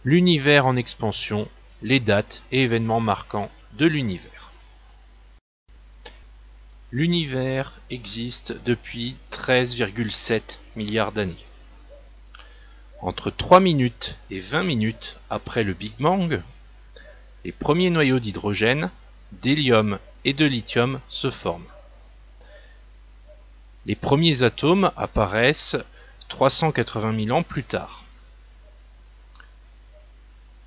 L'univers en expansion, les dates et événements marquants de l'univers. L'univers existe depuis 13,7 milliards d'années. Entre 3 minutes et 20 minutes après le Big Bang, les premiers noyaux d'hydrogène, d'hélium et de lithium se forment. Les premiers atomes apparaissent 380 000 ans plus tard.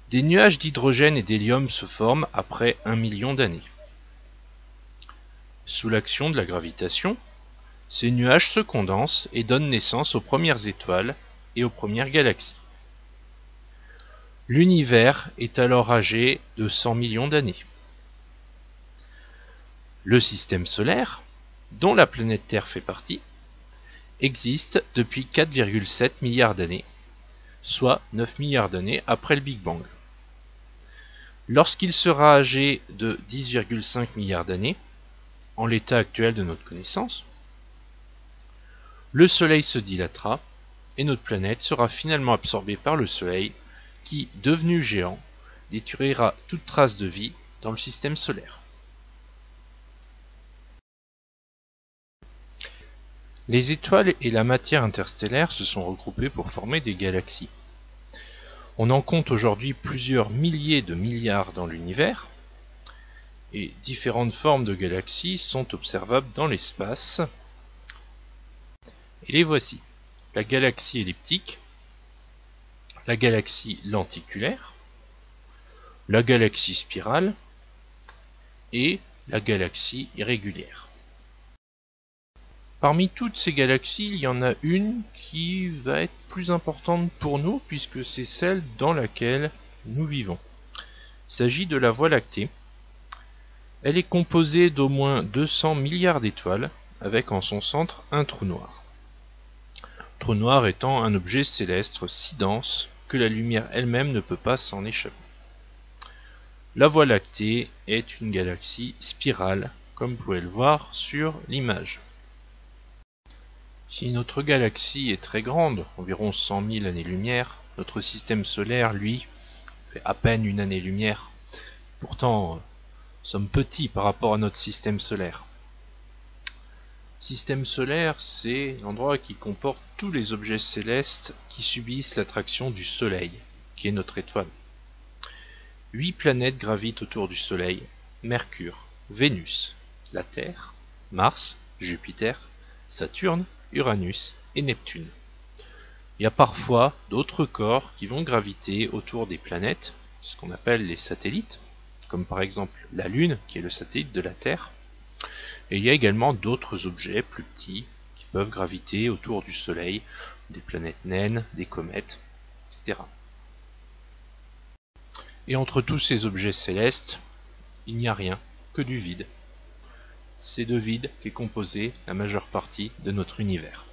Des nuages d'hydrogène et d'hélium se forment après 1 million d'années. Sous l'action de la gravitation, ces nuages se condensent et donnent naissance aux premières étoiles et aux premières galaxies. L'univers est alors âgé de 100 millions d'années. Le système solaire, dont la planète Terre fait partie, existe depuis 4,7 milliards d'années, soit 9 milliards d'années après le Big Bang. Lorsqu'il sera âgé de 10,5 milliards d'années, en l'état actuel de notre connaissance, le Soleil se dilatera et notre planète sera finalement absorbée par le Soleil qui, devenu géant, détruira toute trace de vie dans le système solaire. Les étoiles et la matière interstellaire se sont regroupées pour former des galaxies. On en compte aujourd'hui plusieurs milliers de milliards dans l'univers, et différentes formes de galaxies sont observables dans l'espace. Et les voici: la galaxie elliptique, la galaxie lenticulaire, la galaxie spirale et la galaxie irrégulière. Parmi toutes ces galaxies, il y en a une qui va être plus importante pour nous puisque c'est celle dans laquelle nous vivons. Il s'agit de la Voie lactée. Elle est composée d'au moins 200 milliards d'étoiles avec en son centre un trou noir. Le trou noir étant un objet céleste si dense que la lumière elle-même ne peut pas s'en échapper. La Voie lactée est une galaxie spirale, comme vous pouvez le voir sur l'image. Si notre galaxie est très grande, environ 100 000 années-lumière, notre système solaire, lui, fait à peine une année-lumière. Pourtant, nous sommes petits par rapport à notre système solaire. Le système solaire, c'est l'endroit qui comporte tous les objets célestes qui subissent l'attraction du Soleil, qui est notre étoile. 8 planètes gravitent autour du Soleil: Mercure, Vénus, la Terre, Mars, Jupiter, Saturne, Uranus et Neptune. Il y a parfois d'autres corps qui vont graviter autour des planètes, ce qu'on appelle les satellites, comme par exemple la Lune, qui est le satellite de la Terre. Et il y a également d'autres objets plus petits qui peuvent graviter autour du Soleil, des planètes naines, des comètes, etc. Et entre tous ces objets célestes, il n'y a rien que du vide. C'est de vide qu'est composée la majeure partie de notre univers.